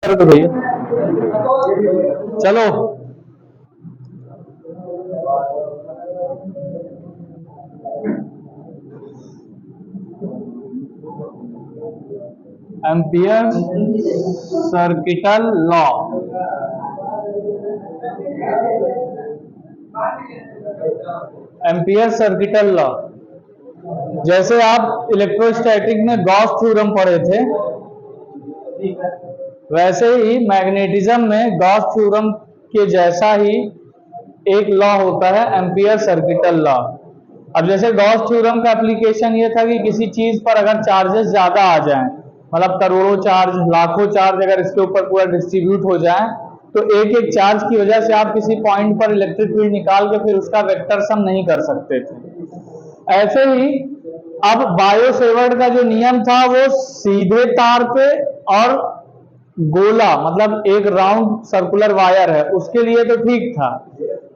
चलो ampere circuital law. Ampere circuital law, जैसे आप इलेक्ट्रोस्टैटिक में गॉस थ्योरम पढ़े थे, वैसे ही मैग्नेटिज्म में गॉस थ्योरम के जैसा ही एक लॉ होता है, एम्पियर सर्किटल लॉ। अब जैसे गॉस थ्योरम का एप्लीकेशन ये था कि किसी चीज पर अगर चार्जेस ज्यादा आ जाएं, मतलब करोड़ों चार्ज, लाखों चार्ज अगर इसके ऊपर पूरा डिस्ट्रीब्यूट हो जाए, तो एक एक चार्ज की वजह से आप किसी पॉइंट पर इलेक्ट्रिक फील्ड निकाल के फिर उसका वेक्टर सम नहीं कर सकते थे। ऐसे ही अब बायो सेवर्ट का जो नियम था वो सीधे तार पे और गोला, मतलब एक राउंड सर्कुलर वायर है, उसके लिए तो ठीक था,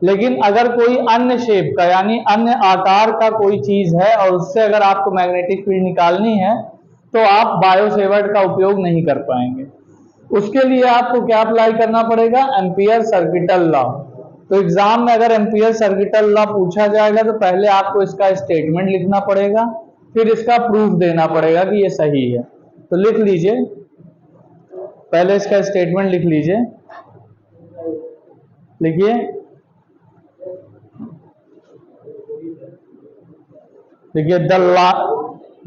लेकिन अगर कोई अन्य शेप का यानी अन्य आकार का कोई चीज है और उससे अगर आपको मैग्नेटिक फील्ड निकालनी है, तो आप बायो सेवर्ट का उपयोग नहीं कर पाएंगे। उसके लिए आपको क्या अप्लाई करना पड़ेगा? Ampere circuital law. तो एग्जाम में अगर एम्पियर सर्किटल लॉ पूछा जाएगा तो पहले आपको इसका स्टेटमेंट लिखना पड़ेगा, फिर इसका प्रूफ देना पड़ेगा कि ये सही है। तो लिख लीजिए, पहले इसका स्टेटमेंट लिख लीजिए। लिखिए, देखिए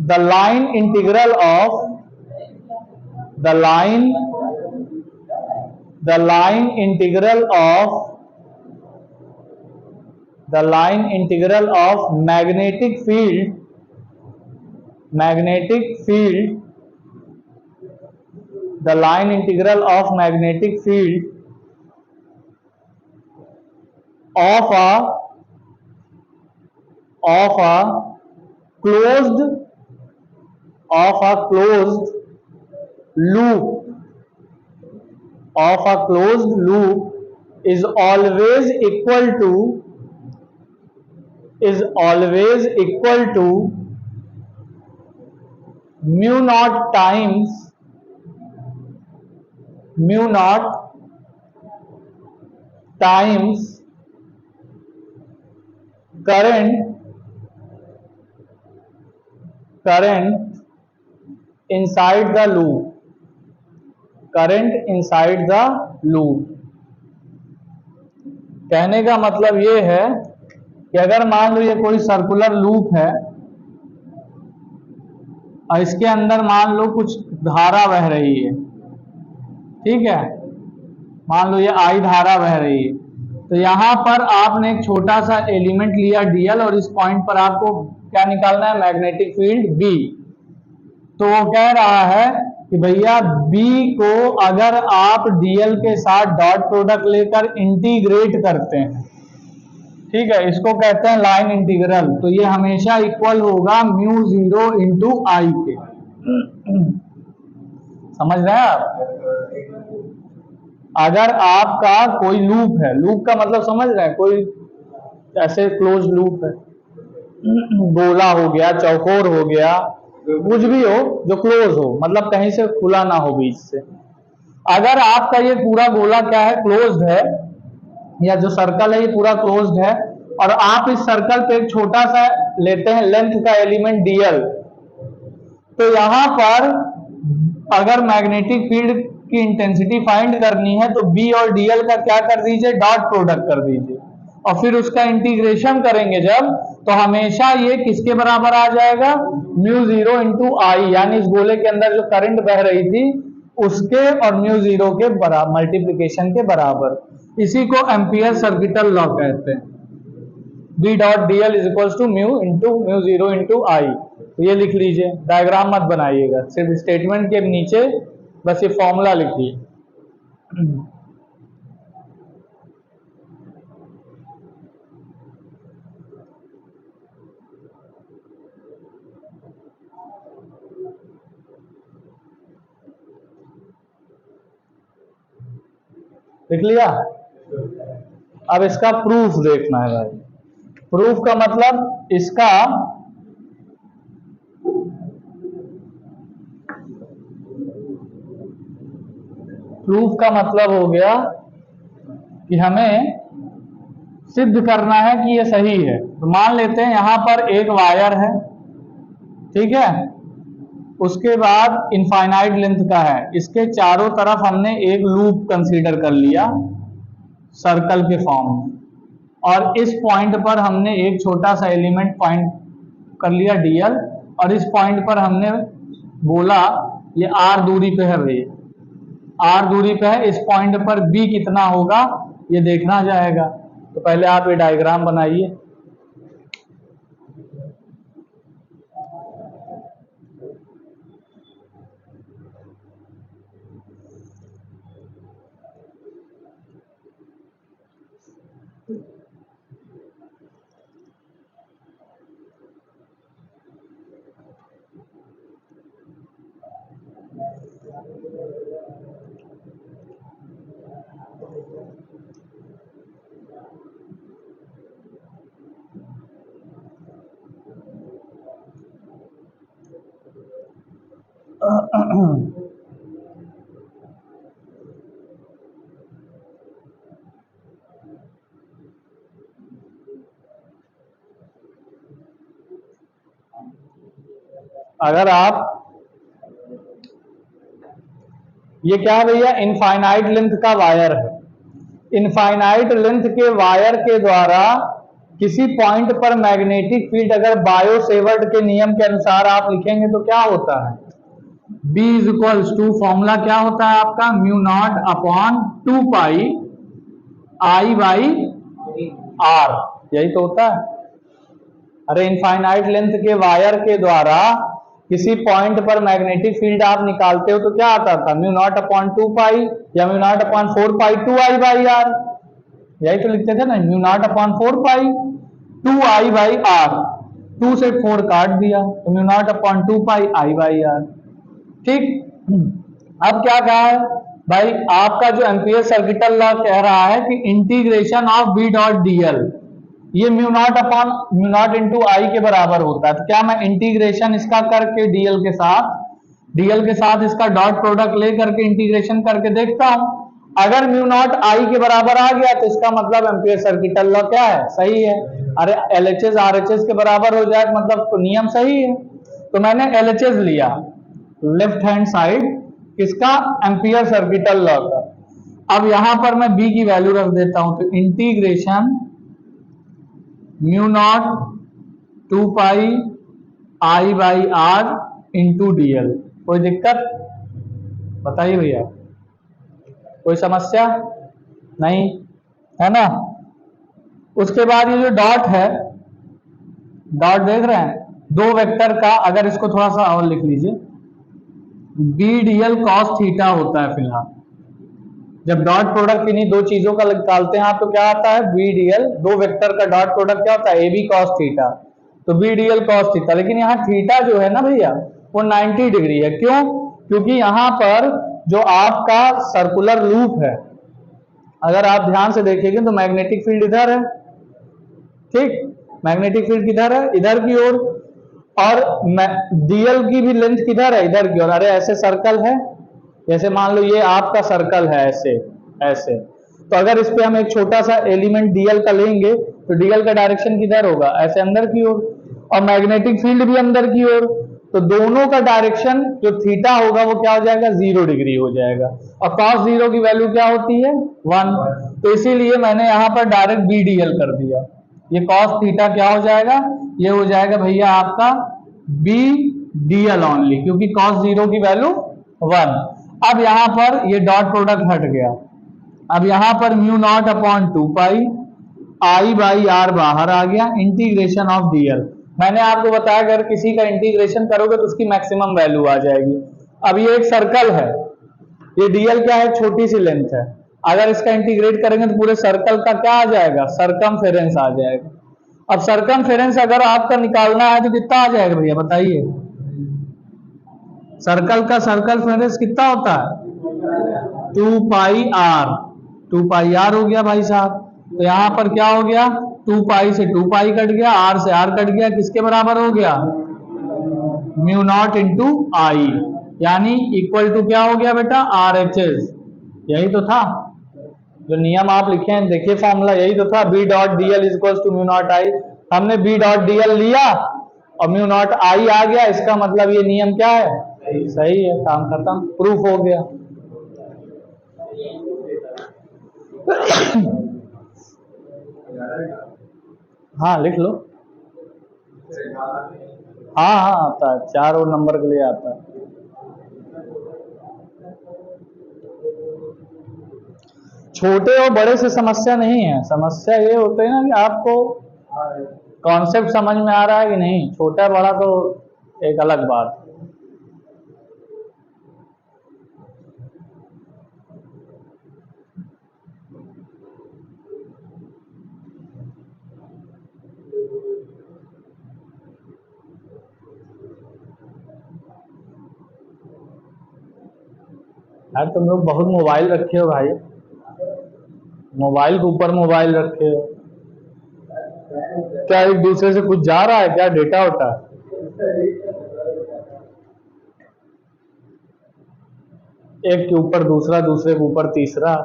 the line integral of the line integral of magnetic field the line integral of magnetic field of a closed loop is always equal to mu naught times current inside the loop। कहने का मतलब ये है कि अगर मान लो ये कोई सर्कुलर लूप है और इसके अंदर मान लो कुछ धारा बह रही है, ठीक है, मान लो ये आई धारा बह रही है, तो यहां पर आपने एक छोटा सा एलिमेंट लिया डीएल और इस पॉइंट पर आपको क्या निकालना है? Magnetic field B. तो वो कह रहा है कि भैया बी को अगर आप डीएल के साथ डॉट प्रोडक्ट लेकर इंटीग्रेट करते हैं, ठीक है, इसको कहते हैं लाइन इंटीग्रल, तो ये हमेशा इक्वल होगा म्यू 0 इंटू आई के। समझ रहे हैं आप? अगर आपका कोई लूप है, लूप का मतलब समझ रहे हैं, कोई ऐसे क्लोज लूप है, गोला हो गया, चौकोर हो गया, कुछ भी हो जो क्लोज हो, मतलब कहीं से खुला ना हो बीच से। अगर आपका ये पूरा गोला क्या है? क्लोज्ड है, या जो सर्कल है ये पूरा क्लोज्ड है, और आप इस सर्कल पे एक छोटा सा लेते हैं लेंथ का एलिमेंट डीएल, तो यहां पर अगर मैग्नेटिक फील्ड की इंटेंसिटी फाइंड करनी है तो बी और डीएल का क्या कर दीजिए? डॉट प्रोडक्ट कर दीजिए, और फिर उसका इंटीग्रेशन करेंगे जब, तो हमेशा ये किसके बराबर आ जाएगा? म्यू 0 इंटू आई, यानी इस गोले के अंदर जो करंट बह रही थी उसके और म्यू 0 के बराबर, मल्टीप्लीकेशन के बराबर। इसी को एम्पियर सर्किटल लॉ कहते हैं। B dot D L is equal to mu 0 into I. तो ये लिख लीजिए, डायग्राम मत बनाइएगा, सिर्फ स्टेटमेंट के नीचे बस ये फॉर्मूला लिखिए। लिख लिया? अब इसका प्रूफ देखना है भाई। प्रूफ का मतलब इसका प्रूफ का मतलब हो गया कि हमें सिद्ध करना है कि ये सही है। तो मान लेते हैं यहां पर एक वायर है, ठीक है, उसके बाद इनफाइनाइट लेंथ का है, इसके चारों तरफ हमने एक लूप कंसीडर कर लिया सर्कल के फॉर्म में, और इस पॉइंट पर हमने एक छोटा सा एलिमेंट पॉइंट कर लिया डीएल, और इस पॉइंट पर हमने बोला ये आर दूरी पे है भैया, आर दूरी पे है, इस पॉइंट पर बी कितना होगा ये देखना जाएगा। तो पहले आप ये डायग्राम बनाइए। अगर आप ये क्या है भैया, इनफाइनाइट लेंथ का वायर है, इनफाइनाइट लेंथ के वायर के द्वारा किसी पॉइंट पर मैग्नेटिक फील्ड अगर बायो सेवर्ट के नियम के अनुसार आप लिखेंगे तो क्या होता है, B is equals to, formula क्या होता है आपका, mu naught upon 2 pi I by R, यही तो होता है। अरे इनफाइनाइट लेंथ के वायर के द्वारा किसी पॉइंट पर मैग्नेटिक फील्ड आप निकालते हो तो क्या आता था, म्यू नॉट अपॉन 2 पाई या mu naught upon 4 pi 2I by R, यही तो लिखते थे ना, mu naught upon 4 pi 2I by R, 2 से 4 काट दिया तो mu naught upon 2 pi I by R, ठीक। अब क्या कहा है भाई, आपका जो एम्पियर सर्किटल लॉ कह रहा है कि integration of B dot D L ये म्यू नॉट इंटू आई के बराबर होता है। तो क्या मैं इंटीग्रेशन इसका करके डीएल के साथ इसका डॉट प्रोडक्ट ले करके इंटीग्रेशन करके देखता हूं, अगर म्यू नॉट आई के बराबर आ गया तो इसका मतलब एम्पियर सर्किटल लॉ क्या है, सही है। अरे एलएचएस आरएचएस के बराबर हो जाए मतलब तो नियम सही है। तो मैंने एलएचएस लिया लेफ्ट हैंड साइड किसका, एम्पियर सर्किटल लॉ का। अब यहां पर मैं बी की वैल्यू रख देता हूं, तो integration mu naught 2 pi I by R into D L, कोई दिक्कत बताइए भैया, कोई समस्या नहीं है ना। उसके बाद ये जो डॉट है, डॉट देख रहे हैं, दो वेक्टर का, अगर इसको थोड़ा सा और लिख लीजिए, बी डीएल कॉस थीटा होता है फिलहाल। जब डॉट प्रोडक्ट इन्हीं दो चीजों का निकालते हैं आप तो क्या आता है, बी डीएल, दो वेक्टर का डॉट प्रोडक्ट क्या होता है, ए बी कॉस थीटा, तो बी डीएल कॉस थीटा। लेकिन यहाँ थीटा जो है ना भैया वो 90 डिग्री है, क्यों, क्योंकि यहाँ पर जो आपका सर्कुलर लूप है, अगर आप ध्यान से देखेंगे तो मैग्नेटिक फील्ड इधर है, ठीक, मैग्नेटिक फील्ड किधर है, इधर की ओर, और डीएल की भी लेंथ किधर है, इधर की ओर। अरे ऐसे सर्कल है, जैसे मान लो ये आपका सर्कल है ऐसे ऐसे, तो अगर इस पे हम एक छोटा सा एलिमेंट डीएल का लेंगे तो डीएल का डायरेक्शन किधर होगा, ऐसे अंदर की ओर, और मैग्नेटिक फील्ड भी अंदर की ओर, तो दोनों का डायरेक्शन जो थीटा होगा वो क्या हो जाएगा, 0 डिग्री हो जाएगा। और cos 0 की वैल्यू क्या होती है, 1, तो इसीलिए मैंने यहाँ पर डायरेक्ट बी डीएल कर दिया। ये cos थीटा क्या हो जाएगा, ये हो जाएगा भैया आपका बी डीएल ओनली, क्योंकि cos 0 की वैल्यू 1। अब यहां पर ये डॉट प्रोडक्ट हट गया, अब यहां पर mu naught upon 2 pi I by R बाहर आ गया, इंटीग्रेशन ऑफ डीएल। मैंने आपको बताया अगर किसी का इंटीग्रेशन करोगे तो उसकी मैक्सिमम वैल्यू आ जाएगी। अब ये एक सर्कल है, ये डीएल क्या है, छोटी सी लेंथ है, अगर इसका इंटीग्रेट करेंगे तो पूरे सर्कल का क्या आ जाएगा, सरकमफेरेंस आ जाएगा। अब सरकमफेरेंस अगर आपका निकालना है तो कितना आ जाएगा भैया बताइए, सर्कल का सरकमफेरेंस कितना होता है, 2 पाई आर, 2 पाई आर हो गया भाई साहब। तो यहां पर क्या हो गया, 2 पाई से 2 पाई कट गया, आर से आर कट गया, किसके बराबर हो गया, म्यू नॉट इंटू आई, यानी इक्वल टू क्या हो गया बेटा, आर एच एस। यही तो था जो नियम आप लिखे हैं, देखिए फॉर्मूला यही तो था, B dot D L is to mu naught I. हमने बी डॉट डी एल लिया और म्यू नॉट आई आ गया, इसका मतलब ये नियम क्या है, सही है, काम खत्म, प्रूफ हो गया। हाँ लिख लो। हाँ हाँ आता है, 4 और नंबर के लिए आता है। छोटे और बड़े से समस्या नहीं है, समस्या ये होता है ना कि आपको कॉन्सेप्ट समझ में आ रहा है कि नहीं, छोटा बड़ा तो एक अलग बात। यार तुम लोग बहुत मोबाइल रखे हो भाई, मोबाइल के ऊपर मोबाइल रखे हो, क्या एक दूसरे से कुछ जा रहा है क्या, डेटा होता है? एक के ऊपर दूसरा, दूसरे के ऊपर तीसरा।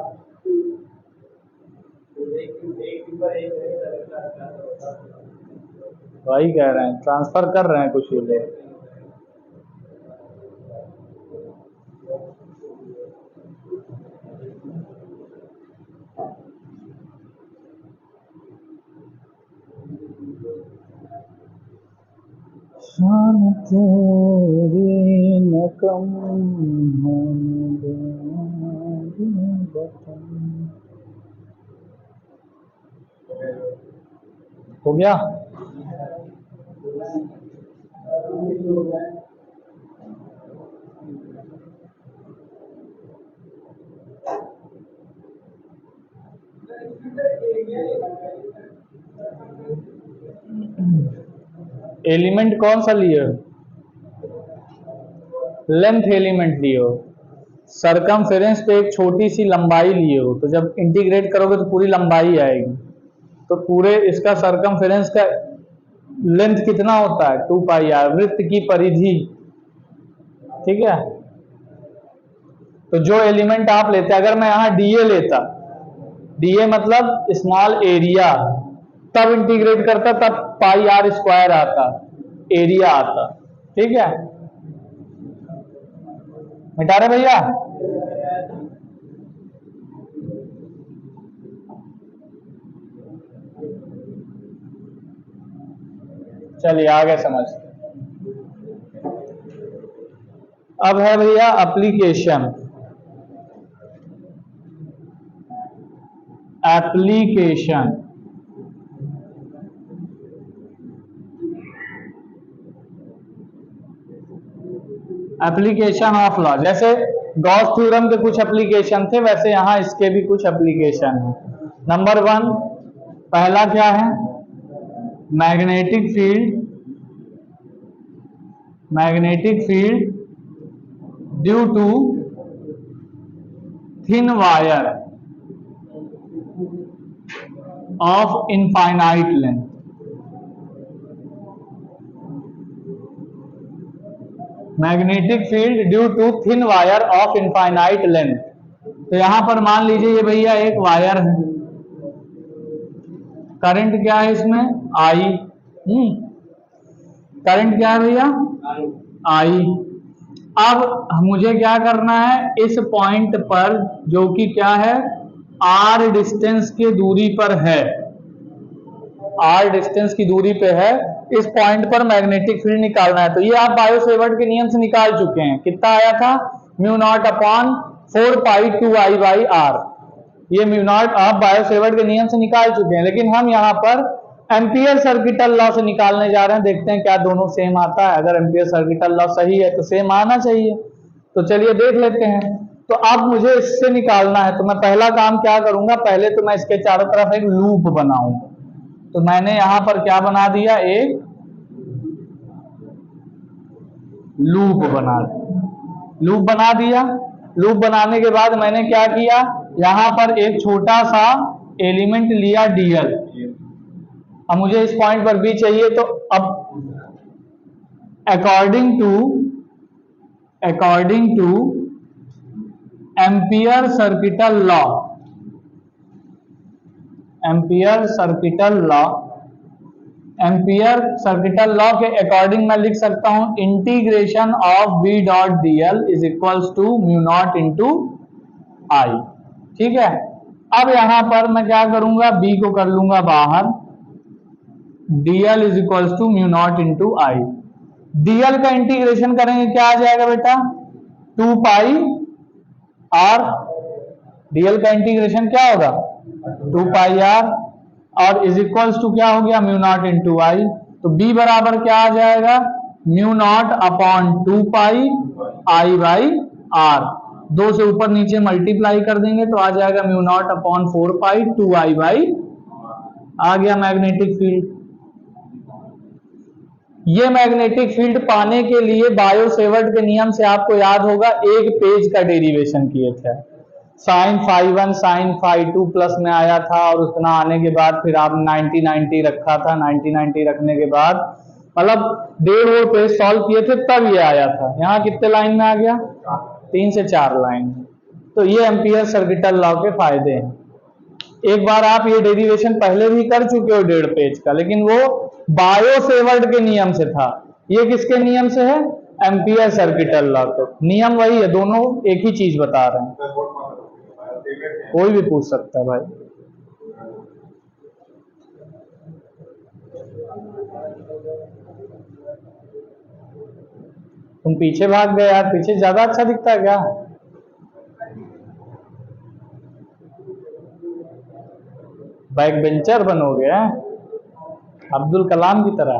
वही कह रहे हैं, ट्रांसफर कर रहे हैं कुछ ये लोग। शान तेरी न कम होने दूंगी वतन। हो गया? एलिमेंट कौन सा लिए हो? लेंथ एलिमेंट लिए हो। सरकमफेरेंस पे एक छोटी सी लंबाई लिए हो, तो जब इंटीग्रेट करोगे तो पूरी लंबाई आएगी, तो पूरे इसका सरकमफेरेंस का लेंथ कितना होता है, 2 पाई आर, वृत्त की परिधि। ठीक है, तो जो एलिमेंट आप लेते, अगर मैं यहाँ डीए लेता, डीए मतलब स्मॉल एरिया, तब इंटीग्रेट करता तब पाई आर स्क्वायर आता, एरिया आता। ठीक है, मिटा रहे भैया? चलिए आगे समझ। अब है भैया application. Application application of law, जैसे गॉस थ्योरम के कुछ एप्लीकेशन थे, वैसे यहां इसके भी कुछ एप्लीकेशन है। नंबर 1, पहला क्या है, magnetic field, magnetic field due to thin wire of infinite length. Magnetic field due to thin wire of infinite length. तो यहां पर मान लीजिए ये भैया एक वायर है, करंट क्या है इसमें, आई। करंट क्या है भैया, आई। अब मुझे क्या करना है, इस पॉइंट पर जो कि क्या है, आर डिस्टेंस की दूरी पर है, आर डिस्टेंस की दूरी पे है, इस पॉइंट पर मैग्नेटिक फील्ड निकालना है। तो ये आप बायो सेवर्ट के नियम से निकाल चुके हैं, कितना आया था, mu naught upon 4 pi 2 I by R. ये म्यू नॉट आप बायो सेवर्ट के नियम से निकाल चुके हैं, लेकिन हम यहाँ पर एम्पियर सर्किटल लॉ से निकालने जा रहे हैं, देखते हैं क्या दोनों सेम आता है। अगर एम्पियर सर्किटल लॉ सही है तो सेम आना चाहिए, तो चलिए देख लेते हैं। तो अब मुझे इससे निकालना है, तो मैं पहला काम क्या करूंगा, पहले तो मैं इसके चारों तरफ एक लूप बनाऊंगा। तो मैंने यहां पर क्या बना दिया, एक लूप बना दिया, लूप बना दिया। लूप बनाने के बाद मैंने क्या किया, यहां पर एक छोटा सा एलिमेंट लिया डीएल। अब मुझे इस पॉइंट पर भी चाहिए, तो अब according to Ampere circuital law, Ampere circuital law, Ampere circuital law के अकॉर्डिंग मैं लिख सकता हूं integration of B dot D L is equals to mu naught into I. ठीक है, अब यहां पर मैं क्या करूंगा, बी को कर लूंगा बाहर, dl is equals to mu naught into I. dl का इंटीग्रेशन करेंगे क्या आ जाएगा बेटा, 2 पाई आर, dl का इंटीग्रेशन क्या होगा 2 पाई आर, और इज इक्वल्स टू क्या हो गया म्यू नॉट इंटू आई। तो b बराबर क्या आ जाएगा, mu naught upon 2 pi I by R, 2 से ऊपर नीचे मल्टीप्लाई कर देंगे तो आ जाएगा mu naught upon 4 pi 2 I by, आ गया मैग्नेटिक फील्ड। ये मैग्नेटिक फील्ड पाने के लिए बायो सेवर्ट के नियम से आपको याद होगा एक पेज का डेरिवेशन किए थे, sine phi 1 sine phi 2 plus में आया था, और उतना आने के बाद फिर आप 90 रखा था, 90 रखने के बाद मतलब 1.5 पेज सॉल्व किए थे तब ये आया था। यहाँ कितने लाइन में आ गया, 3 से 4 लाइन। तो ये एम्पियर सर्किटल लॉ के फायदे हैं। एक बार आप ये डेरिवेशन पहले भी कर चुके हो 1.5 पेज का, लेकिन वो बायो सेवर्ट के नियम से था, ये किसके नियम से है, एम्पियर सर्किटल लॉ के। नियम वही है, दोनों एक ही चीज बता रहे हैं, कोई भी पूछ सकता है भाई। तुम पीछे भाग गए यार, पीछे ज्यादा अच्छा दिखता है क्या, बैक बेंचर बनोगे अब्दुल कलाम की तरह।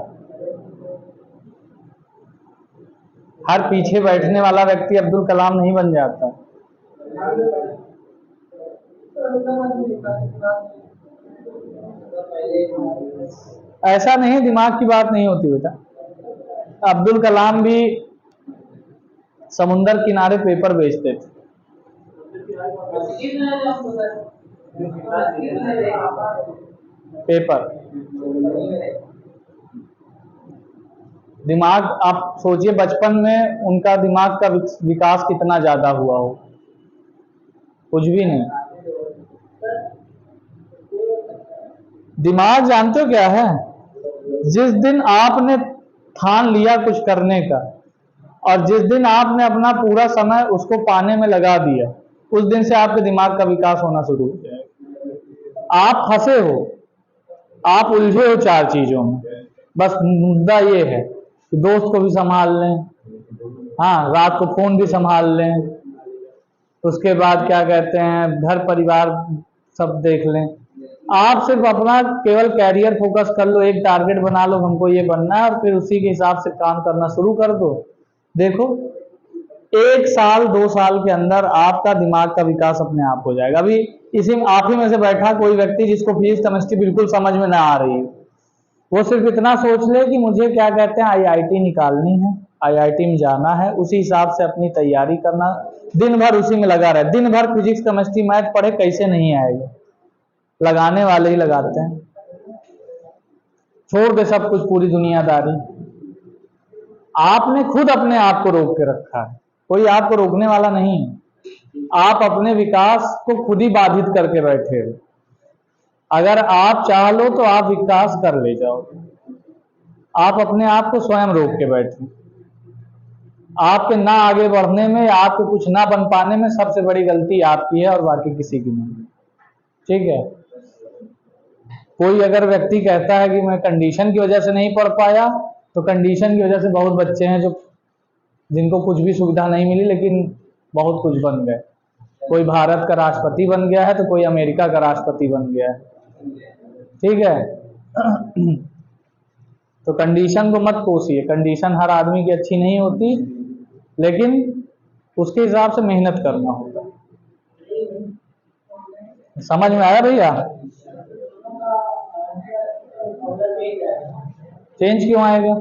हर पीछे बैठने वाला व्यक्ति अब्दुल कलाम नहीं बन जाता। ऐसा नहीं, दिमाग की बात नहीं होती बेटा। अब्दुल कलाम भी समुंदर किनारे पेपर बेचते थे। पेपर, दिमाग आप सोचिए बचपन में उनका दिमाग का विकास कितना ज्यादा हुआ हो, कुछ भी नहीं। दिमाग जानते हो क्या है, जिस दिन आपने ठान लिया कुछ करने का और जिस दिन आपने अपना पूरा समय उसको पाने में लगा दिया, उस दिन से आपके दिमाग का विकास होना शुरू हो जाएगा। आप फंसे हो, आप उलझे हो 4 चीजों में, बस मुद्दा ये है कि दोस्त को भी संभाल लें, हाँ रात को फोन भी संभाल लें, उसके बाद क्या कहते हैं घर परिवार सब देख लें। आप सिर्फ अपना केवल कैरियर फोकस कर लो, एक टारगेट बना लो हमको ये बनना है, और फिर उसी के हिसाब से काम करना शुरू कर दो। देखो 1 साल 2 साल के अंदर आपका दिमाग का विकास अपने आप हो जाएगा। अभी इसी आप ही में से बैठा कोई व्यक्ति जिसको फिजिक्स केमिस्ट्री बिल्कुल समझ में ना आ रही है, वो सिर्फ इतना सोच ले कि मुझे क्या कहते हैं आईआईटी निकालनी है, आईआईटी में जाना है, उसी हिसाब से अपनी तैयारी करना, दिन भर उसी में लगा रहे। दिन भर फिजिक्स केमिस्ट्री मैथ पढ़े कैसे नहीं आएगा, लगाने वाले ही लगाते हैं। छोड़ दे सब कुछ, पूरी दुनियादारी। आपने खुद अपने आप को रोक के रखा है, कोई आपको रोकने वाला नहीं है। आप अपने विकास को खुद ही बाधित करके बैठे हो। अगर आप चाह लो तो आप विकास कर ले जाओ, आप अपने आप को स्वयं रोक के बैठे। आपके ना आगे बढ़ने में या आपके कुछ ना बन पाने में सबसे बड़ी गलती आपकी है और बाकी किसी की नहीं। ठीक है, कोई अगर व्यक्ति कहता है कि मैं कंडीशन की वजह से नहीं पढ़ पाया, तो कंडीशन की वजह से बहुत बच्चे हैं जो जिनको कुछ भी सुविधा नहीं मिली लेकिन बहुत कुछ बन गए। कोई भारत का राष्ट्रपति बन गया है तो कोई अमेरिका का राष्ट्रपति बन गया है। ठीक है तो कंडीशन को मत कोसिए, कंडीशन हर आदमी की अच्छी नहीं होती, लेकिन उसके हिसाब से मेहनत करना होता है। समझ में आया भैया? चेंज क्यों आएगा?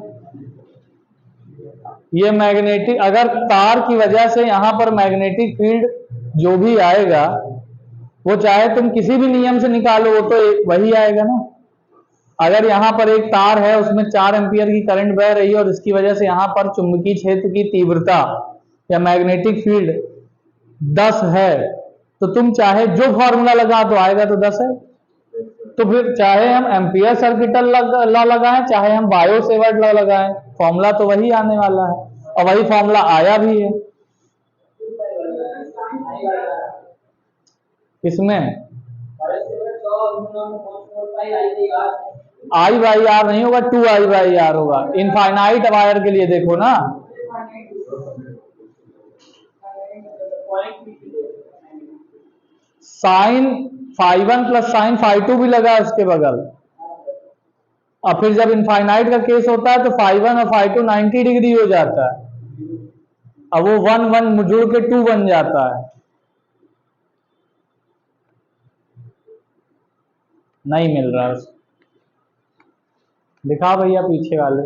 ये मैग्नेटिक, अगर तार की वजह से यहां पर मैग्नेटिक फील्ड जो भी आएगा वो चाहे तुम किसी भी नियम से निकालो वो तो वही आएगा ना। अगर यहाँ पर एक तार है उसमें 4 एम्पियर की करंट बह रही है और इसकी वजह से यहाँ पर चुंबकीय क्षेत्र की तीव्रता या मैग्नेटिक फील्ड 10 है, तो तुम चाहे जो फॉर्मूला लगा तो आएगा तो 10 है। तो फिर चाहे हम एम्पियर सर्किटल लॉ लगाएं, चाहे हम बायो सेवर्ट लॉ लगाएं, फॉर्मूला तो वही आने वाला है, और वही फॉर्मूला आया भी है। किसमें? आई बाई आर नहीं होगा, 2I/R होगा। इनफाइनाइट वायर के लिए देखो ना, साइन φ1 प्लस साइन φ2 भी लगा उसके बगल, और फिर जब इनफाइनाइट का केस होता है तो φ1 और φ2 90 डिग्री हो जाता है, अब वो 1 1 जुड़ के 2 बन जाता है। नहीं मिल रहा उसको, दिखा भैया पीछे वाले।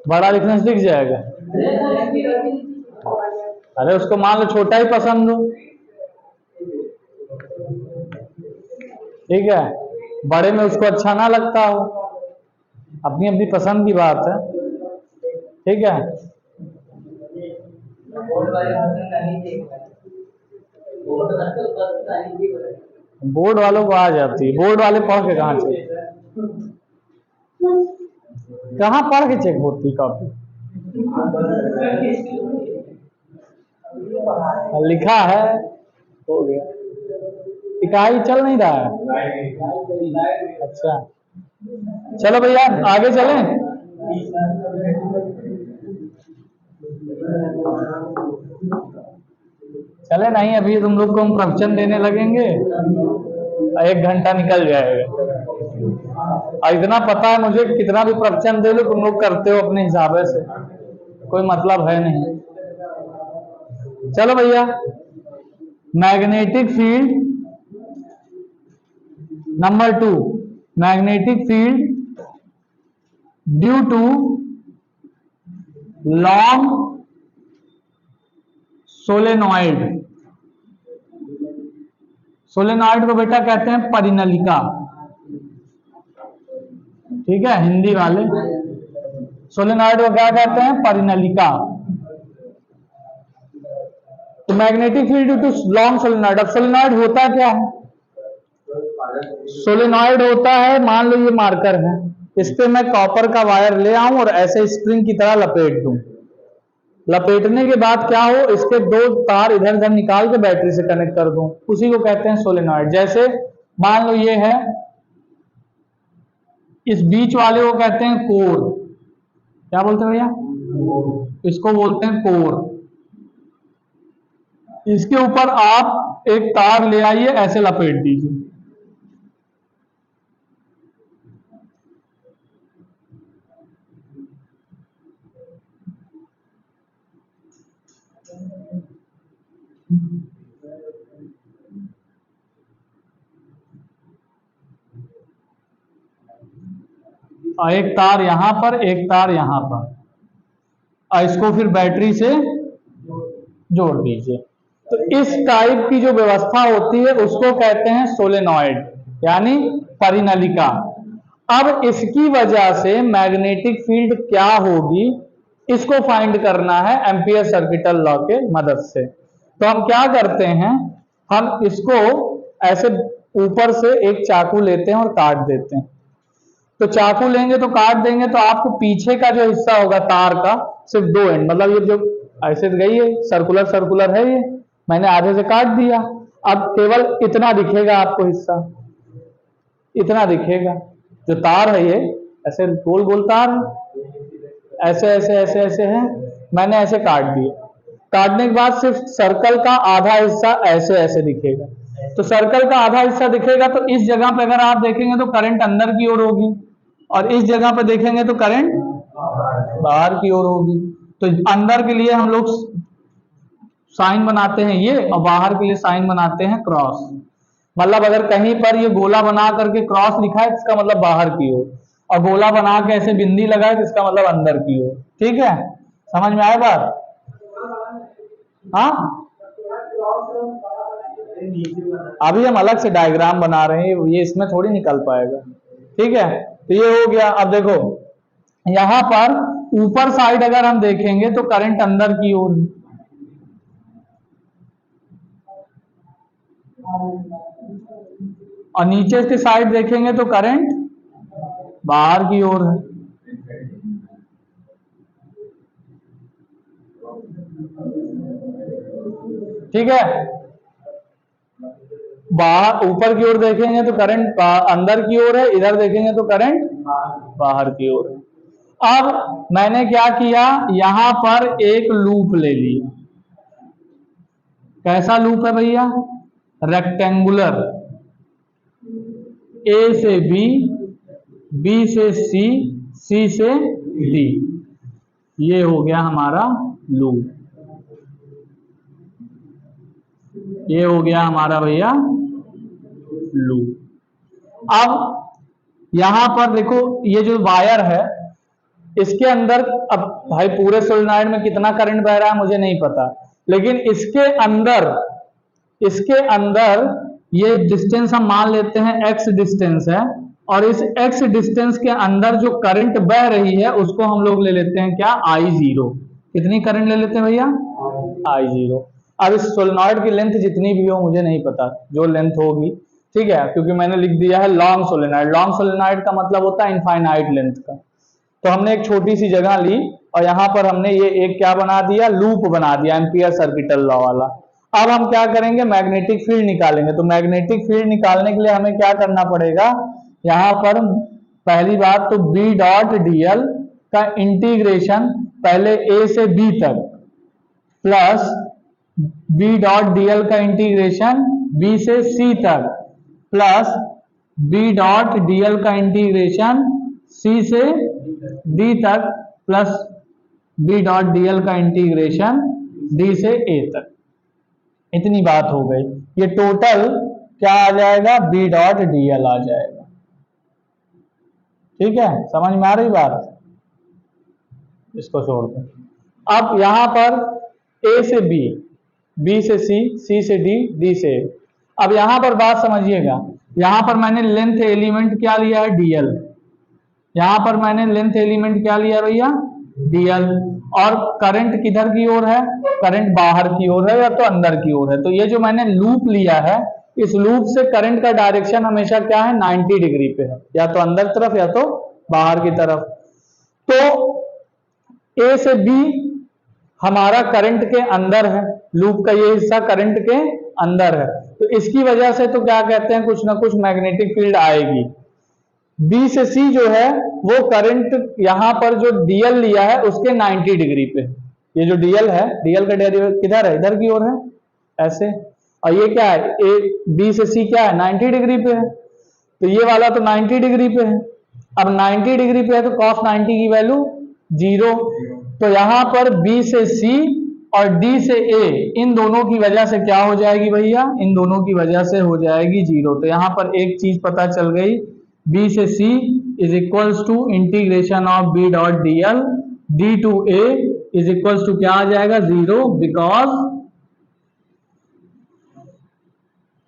बड़ा लिखने से दिख जाएगा। अरे उसको मान लो छोटा ही पसंद हो, ठीक है, बड़े में उसको अच्छा ना लगता हो, अपनी अपनी पसंद की बात है, ठीक है। बोर्ड वालों को आ जाती है, बोर्ड वाले पढ़ के कहाँ चेक, कहाँ पढ़ के चेक होती कॉपी, लिखा है, हो गया। इकाई चल नहीं रहा है, अच्छा चलो भैया आगे चलें। चले नहीं, अभी तुम लोग को हम प्रवचन देने लगेंगे, 1 घंटा निकल जाएगा, और इतना पता है मुझे, कितना भी प्रवचन दे लो तुम लोग करते हो अपने हिसाब से, कोई मतलब है नहीं। चलो भैया, magnetic field number 2, magnetic field due to long solenoid, solenoid को बेटा कहते हैं परिनलिका, ठीक है, हिंदी वाले सोलेनॉइड को क्या कहते हैं? परिनलिका। तो magnetic field due to long solenoid. अब सोलेनॉइड होता क्या है? सोलेनॉइड होता है, मान लो ये मार्कर है, इस पे मैं कॉपर का वायर ले आऊं और ऐसे स्प्रिंग की तरह लपेट दूं, लपेटने के बाद क्या हो, इसके 2 तार इधर उधर निकाल के बैटरी से कनेक्ट कर दूं, उसी को कहते हैं सोलेनॉइड। जैसे मान लो ये है, इस बीच वाले को कहते हैं कोर, क्या बोलते हैं भैया? इसको बोलते हैं कोर। इसके ऊपर आप एक तार ले आइए, ऐसे लपेट दीजिए, और एक तार यहां पर, एक तार यहां पर, और इसको फिर बैटरी से जोड़ दीजिए। तो इस टाइप की जो व्यवस्था होती है उसको कहते हैं सोलेनॉइड, यानी परिनलिका। अब इसकी वजह से मैग्नेटिक फील्ड क्या होगी, इसको फाइंड करना है एम्पियर सर्किटल लॉ के मदद से। तो हम क्या करते हैं, हम इसको ऐसे ऊपर से एक चाकू लेते हैं और काट देते हैं। तो चाकू लेंगे तो काट देंगे, तो आपको पीछे का जो हिस्सा होगा तार का, सिर्फ 2 एंड, मतलब ये जो ऐसे गई है सर्कुलर सर्कुलर है, ये मैंने आधे से काट दिया, अब केवल इतना दिखेगा आपको हिस्सा, इतना दिखेगा, जो तार है ये ऐसे गोल गोल तार ऐसे ऐसे ऐसे ऐसे है, मैंने ऐसे काट दिया। काटने के बाद सिर्फ सर्कल का आधा हिस्सा ऐसे ऐसे दिखेगा। तो सर्कल का आधा हिस्सा दिखेगा, तो इस जगह पे अगर आप देखेंगे तो करंट अंदर की ओर होगी, और इस जगह पे देखेंगे तो करंट बाहर की ओर होगी। तो अंदर के लिए हम लोग साइन बनाते हैं ये, और बाहर के लिए साइन बनाते हैं क्रॉस। मतलब अगर कहीं पर ये गोला बना करके क्रॉस लिखा है, इसका मतलब बाहर की ओर, और गोला बना के ऐसे बिंदी लगाए तो इसका मतलब अंदर की ओर। ठीक है, समझ में आया बात? हाँ, अभी हम अलग से डायग्राम बना रहे हैं, ये इसमें थोड़ी निकल पाएगा। ठीक है, तो ये हो गया। अब देखो यहां पर ऊपर साइड अगर हम देखेंगे तो करंट अंदर की ओर, और नीचे की साइड देखेंगे तो करंट बाहर की ओर है। ठीक है, बाहर ऊपर की ओर देखेंगे तो करंट अंदर की ओर है, इधर देखेंगे तो करंट बाहर की ओर है। अब मैंने क्या किया, यहां पर एक लूप ले लिया। कैसा लूप है भैया, रेक्टेंगुलर, ए से बी, बी से सी, सी से डी, ये हो गया हमारा लूप। ये हो गया हमारा भैया लूप। अब यहां पर देखो ये जो वायर है इसके अंदर, अब भाई पूरे सोलेनॉइड में कितना करंट बह रहा है मुझे नहीं पता, लेकिन इसके अंदर ये डिस्टेंस हम मान लेते हैं x डिस्टेंस है, और इस x डिस्टेंस के अंदर जो करंट बह रही है उसको हम लोग ले लेते हैं क्या, I0। कितनी करंट ले लेते हैं भैया, I0। अब इस सोलेनॉइड की लेंथ जितनी भी हो मुझे नहीं पता, जो लेंथ होगी, ठीक है, क्योंकि मैंने लिख दिया है लॉन्ग सोलेनॉइड। लॉन्ग सोलेनॉइड का मतलब होता है इनफाइनाइट लेंथ का। तो हमने एक छोटी सी जगह ली और यहां पर हमने ये एक क्या बना दिया, लूप बना दिया, एम्पियर सर्किटल लॉ वाला। अब हम क्या करेंगे, मैग्नेटिक फील्ड निकालेंगे। तो मैग्नेटिक फील्ड निकालने के लिए हमें क्या करना पड़ेगा, यहां पर पहली बात तो बी डॉट डीएल का इंटीग्रेशन पहले ए से बी तक, प्लस बी डॉट डीएल का इंटीग्रेशन बी से सी तक, प्लस बी डॉट डीएल का इंटीग्रेशन सी से डी तक, प्लस बी डॉट डीएल का इंटीग्रेशन डी से ए तक। इतनी बात हो गई। ये टोटल क्या आ जाएगा, बी डॉट डीएल आ जाएगा। ठीक है, समझ में आ रही बात, इसको छोड़ दो। अब यहां पर ए से बी, बी से सी, सी से डी, डी से ए। अब यहां पर बात समझिएगा, यहां पर मैंने लेंथ एलिमेंट क्या लिया है, डीएल। यहां पर मैंने लेंथ एलिमेंट क्या लिया भैया, डीएल। और करंट किधर की ओर है, करंट बाहर की ओर है या तो अंदर की ओर है। तो ये जो मैंने लूप लिया है, इस लूप से करंट का डायरेक्शन हमेशा क्या है, 90 डिग्री पे है, या तो अंदर तरफ या तो बाहर की तरफ। तो ए से बी हमारा करंट के अंदर है, लूप का ये हिस्सा करंट के अंदर है, तो इसकी वजह से तो क्या कहते हैं, कुछ ना कुछ मैग्नेटिक फील्ड आएगी। बी से सी जो है वो करंट यहां पर जो डीएल लिया है उसके 90 डिग्री पे, ये जो डीएल है, डीएल का डेरिवेटिव किधर है, इधर की ओर है ऐसे, और ये क्या है, ए बी से सी क्या है, 90 डिग्री पे है, तो ये वाला तो 90 डिग्री पे है। अब 90 डिग्री पे है तो cos 90 की वैल्यू 0। तो यहां पर बी से सी और डी से ए, इन दोनों की वजह से क्या हो जाएगी भैया, इन दोनों की वजह से हो जाएगी 0। तो यहां पर एक चीज पता चल गई, बी से C is equals to integration of B dot D L D to A is equals to क्या आ जाएगा, 0,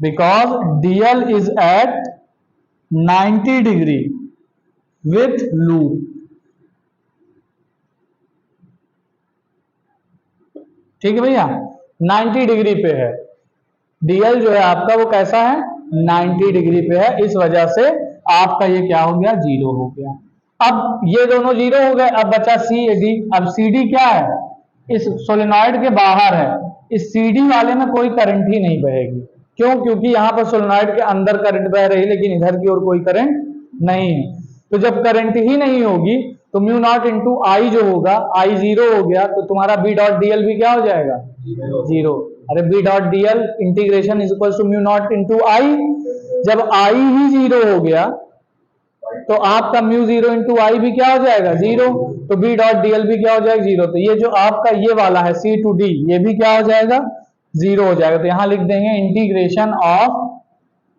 because DL is at 90 degree with loop. ठीक है भैया, 90 डिग्री पे है डीएल जो है आपका, वो कैसा है, 90 डिग्री पे है, इस वजह से आपका ये क्या हो गया, 0 हो गया। अब ये दोनों 0 हो गए, अब बचा सी डी। अब सी डी क्या है, इस सोलेनॉइड के बाहर है, इस सी डी वाले में कोई करंट ही नहीं बहेगी। क्यों, क्योंकि यहाँ पर सोलेनॉइड के अंदर करंट बह रही है लेकिन इधर की ओर कोई करंट नहीं है। तो जब करंट ही नहीं होगी तो म्यू नॉट इंटू आई जो होगा, आई 0 हो गया, तो तुम्हारा बी डॉट डीएल भी क्या हो जाएगा, 0। अरे B dot DL integration is equal to mu naught into I. जब आई ही 0 हो गया तो आपका म्यू 0 इंटू आई भी क्या हो जाएगा, 0। तो बी डॉट डीएल भी क्या हो जाएगा, 0। तो ये जो आपका ये वाला है सी टू डी, ये भी क्या हो जाएगा, 0 हो जाएगा। तो यहां लिख देंगे integration of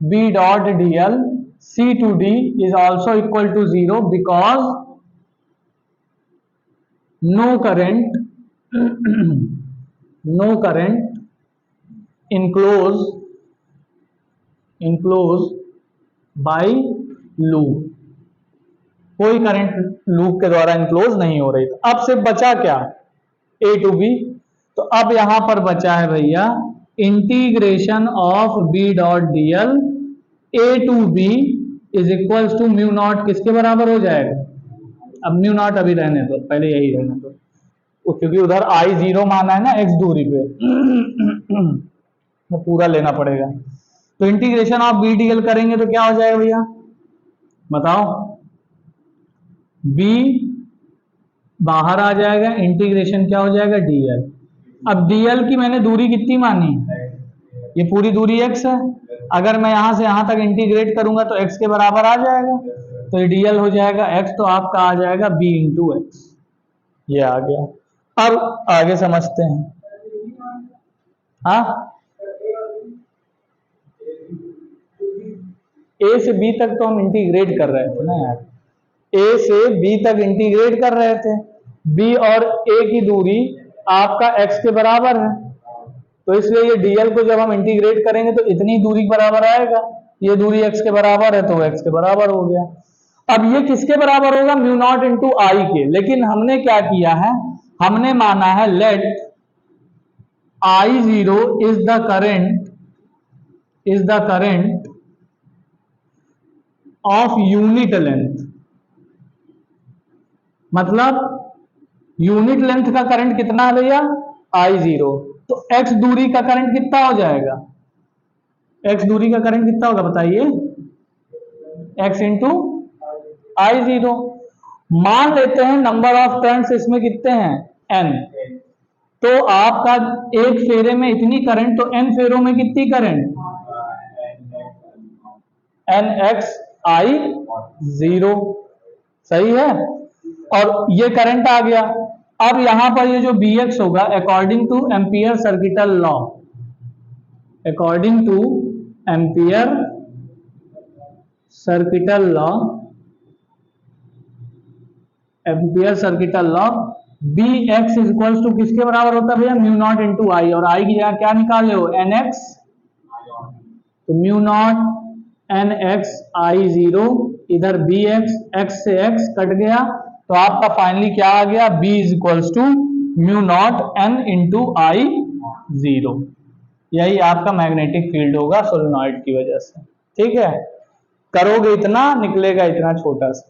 B dot D L C to D is also equal to 0 because no current no current enclosed by loop। कोई करंट लूप के द्वारा इनक्लोज नहीं हो रही। अब सिर्फ बचा क्या, ए टू बी। तो अब यहां पर बचा है भैया integration of B dot D L A to B is equals to mu naught किसके बराबर हो जाएगा। अब म्यू नॉट अभी रहने दो, पहले यही रहने दो, क्योंकि उधर आई जीरो माना है ना एक्स दूरी पे तो पूरा लेना पड़ेगा। तो integration of B D L करेंगे तो क्या हो जाएगा भैया बताओ, बी बाहर आ जाएगा, इंटीग्रेशन क्या हो जाएगा डीएल। अब डीएल की मैंने दूरी कितनी मानी, ये पूरी दूरी x है, अगर मैं यहां से यहां तक इंटीग्रेट करूंगा तो x के बराबर आ जाएगा, तो ये डीएल हो जाएगा x, तो आपका आ जाएगा b इंटू एक्स। ये आ गया। अब आगे समझते हैं। हाँ ए से बी तक तो हम इंटीग्रेट कर रहे थे ना यार, ए से बी तक इंटीग्रेट कर रहे थे, बी और ए की दूरी आपका x के बराबर है, तो इसलिए ये dl को जब हम इंटीग्रेट करेंगे तो इतनी दूरी बराबर आएगा, ये दूरी x के बराबर है तो x के बराबर हो गया। अब ये किसके बराबर होगा, म्यू नॉट इंटू आई के। लेकिन हमने क्या किया है, हमने माना है let I zero is the current of unit length, मतलब यूनिट लेंथ का करंट कितना है भैया आई जीरो, तो x दूरी का करंट कितना हो जाएगा, x दूरी का करंट कितना होगा बताइए, x इंटू आई जीरो। मान लेते हैं नंबर ऑफ टर्न्स इसमें कितने हैं n, तो आपका एक फेरे में इतनी करंट, तो n फेरों में कितनी करंट n x आई जीरो, सही है। और ये करंट आ गया। अब यहां पर ये जो bx होगा according to Ampere circuital law, according to Ampere circuital law, Ampere circuital law B X is equal to किसके बराबर होता है भैया, म्यू नॉट इंटू आई, और आई की जगह क्या निकाले हो एन एक्स, तो mu naught N X I zero, इधर बी एक्स, एक्स से एक्स कट गया, तो आपका फाइनली क्या आ गया, b is equals to mu naught n into I zero. यही आपका मैग्नेटिक फील्ड होगा सोलेनॉइड की वजह से, ठीक है। करोगे इतना निकलेगा इतना छोटा सा,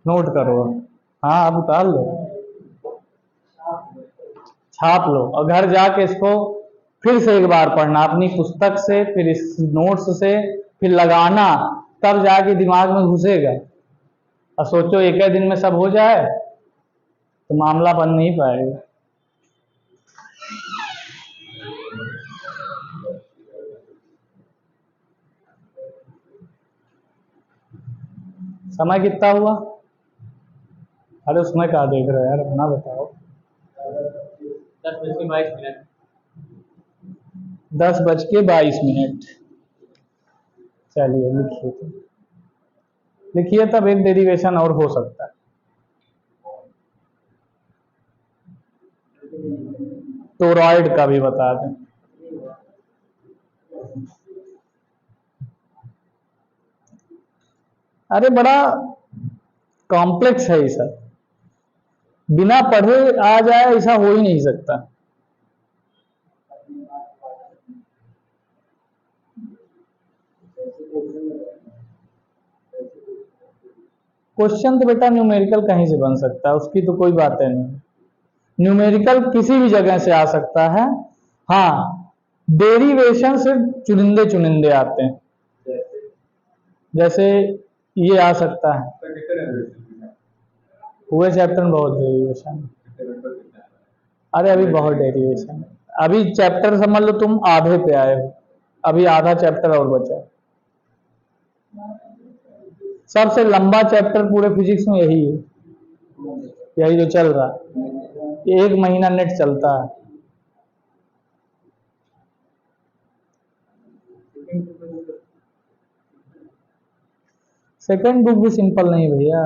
नोट करो। हाँ अब उतार लो, छाप लो और घर जाके इसको फिर से एक बार पढ़ना अपनी पुस्तक से, फिर इस नोट्स से, फिर लगाना, तब जाके दिमाग में घुसेगा। और सोचो एक ही दिन में सब हो जाए तो मामला बन नहीं पाएगा। समय कितना हुआ, अरे उसमें क्या देख रहे हो यार, अपना बताओ। 10:22। 10:22। चलिए लिखिए, तो लिखिए, तब एक डेरिवेशन और हो सकता है। टोरॉइड का भी बता दें। अरे बड़ा कॉम्प्लेक्स है ये सब, बिना पढ़े आ जाए ऐसा हो ही नहीं सकता। क्वेश्चन तो बेटा न्यूमेरिकल कहीं से बन सकता है, उसकी तो कोई बात नहीं, न्यूमेरिकल किसी भी जगह से आ सकता है। हाँ डेरिवेशन सिर्फ चुनिंदे चुनिंदे आते हैं, जैसे ये आ सकता है, पूरे चैप्टर में बहुत डेरिवेशन, अरे अभी बहुत डेरिवेशन, अभी चैप्टर समझ लो तुम आधे पे आए हो, अभी आधा चैप्टर और बचा। सबसे लंबा चैप्टर पूरे फिजिक्स में यही है, यही जो चल रहा है, 1 महीना नेट चलता है। सेकंड बुक भी सिंपल नहीं भैया,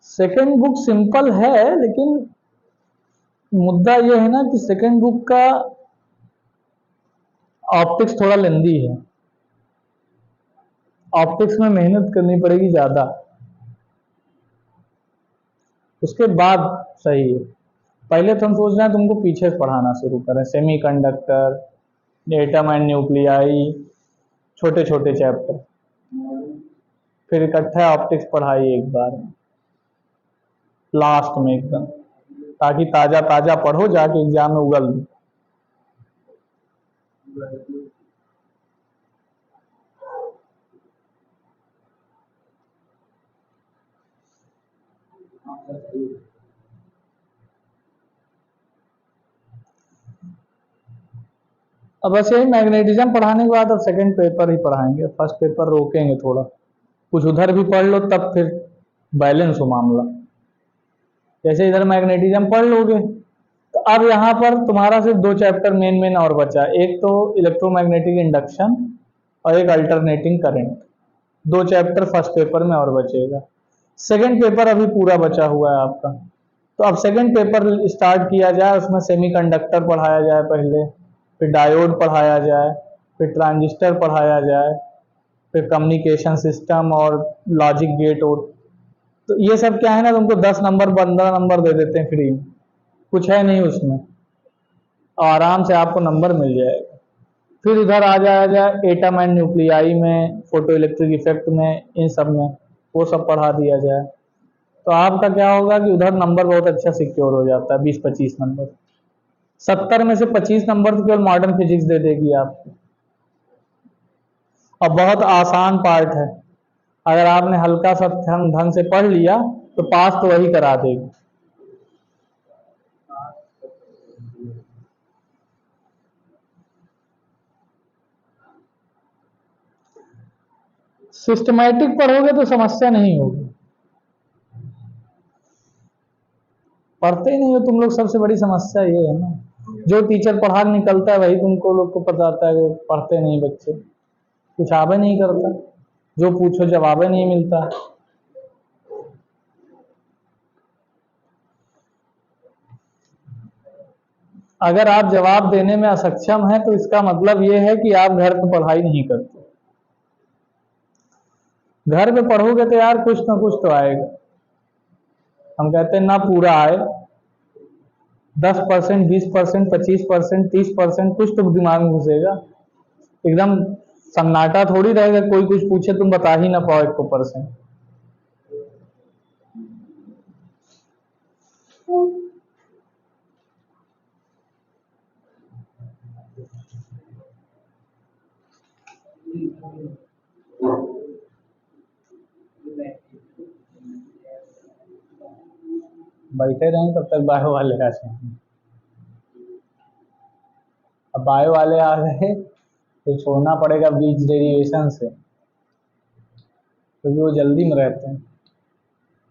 सेकंड बुक सिंपल है, लेकिन मुद्दा यह है ना कि सेकंड बुक का ऑप्टिक्स थोड़ा लेंदी है, ऑप्टिक्स में मेहनत करनी पड़ेगी ज़्यादा, उसके बाद सही है। पहले तो हम सोच रहे हैं तुमको पीछे से पढ़ाना शुरू करें, semi conductor, atom and nuclei, छोटे छोटे चैप्टर, फिर इकट्ठा ऑप्टिक्स पढ़ाई एक बार लास्ट में एकदम, ताकि ताज़ा ताज़ा पढ़ो, जाके एग्जाम में उगल दो। अब बस यही मैग्नेटिज्म पढ़ाने के बाद अब सेकंड पेपर ही पढ़ाएंगे, फर्स्ट पेपर रोकेंगे थोड़ा, कुछ उधर भी पढ़ लो तब फिर बैलेंस हो मामला। जैसे इधर मैग्नेटिज्म पढ़ लोगे तो अब यहाँ पर तुम्हारा सिर्फ दो चैप्टर मेन मेन और बचा, एक तो इलेक्ट्रोमैग्नेटिक इंडक्शन और एक अल्टरनेटिंग करंट, दो चैप्टर फर्स्ट पेपर में और बचेगा। सेकंड पेपर अभी पूरा बचा हुआ है आपका, तो अब सेकंड पेपर स्टार्ट किया जाए, उसमें सेमीकंडक्टर पढ़ाया जाए पहले, फिर डायोड पढ़ाया जाए, फिर ट्रांजिस्टर पढ़ाया जाए, फिर कम्युनिकेशन सिस्टम और लॉजिक गेट। और तो ये सब क्या है ना, तुमको 10 नंबर 15 नंबर दे देते हैं फ्री में, कुछ है नहीं उसमें, और आराम से आपको नंबर मिल जाएगा। फिर इधर आ जाया जाए एटम एंड न्यूक्लियाई में, फोटो इलेक्ट्रिक इफेक्ट में, इन सब में वो सब पढ़ा दिया जाए, तो आपका क्या होगा कि उधर नंबर बहुत अच्छा सिक्योर हो जाता है, 20-25 नंबर। 70 में से 25 नंबर तो केवल मॉडर्न फिजिक्स दे देगी आपको, और बहुत आसान पार्ट है, अगर आपने हल्का सा ढंग से पढ़ लिया तो पास तो वही करा देगी। सिस्टमैटिक पढ़ोगे तो समस्या नहीं होगी, पढ़ते ही नहीं हो तुम लोग, सबसे बड़ी समस्या ये है ना, जो टीचर पढ़ा के निकलता है वही तुमको लोग को बताता है कि पढ़ते नहीं बच्चे, कुछ आवे नहीं करता, जो पूछो जवाब नहीं मिलता। अगर आप जवाब देने में असक्षम हैं तो इसका मतलब ये है कि आप घर पे पढ़ाई नहीं करते। घर पे पढ़ोगे तो यार कुछ ना कुछ तो आएगा, हम कहते हैं ना पूरा आए, 10%, 20%, 25%, 30% कुछ तो दिमाग में घुसेगा, एकदम सन्नाटा थोड़ी रहेगा, कोई कुछ पूछे तुम बता ही ना पाओ 100%। बैठे रहें तब तक बायो वाले आ जाएंगे, अब बायो वाले आ गए तो छोड़ना पड़ेगा बीच डेरिवेशन से, क्योंकि वो जल्दी में रहते हैं,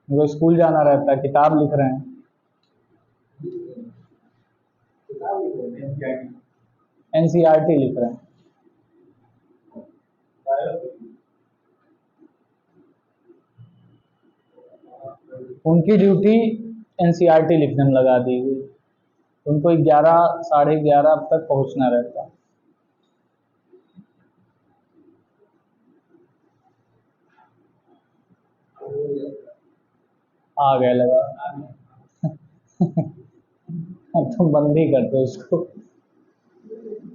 वो स्कूल जाना रहता है, किताब लिख रहे हैं, एनसीईआरटी लिख रहे हैं। उनकी ड्यूटी एनसीईआरटी लिखने में लगा दी गई, उनको 11 साढ़े 11 तक पहुंचना रहता है। आ गए लगा अब तुम बंद ही कर दो इसको।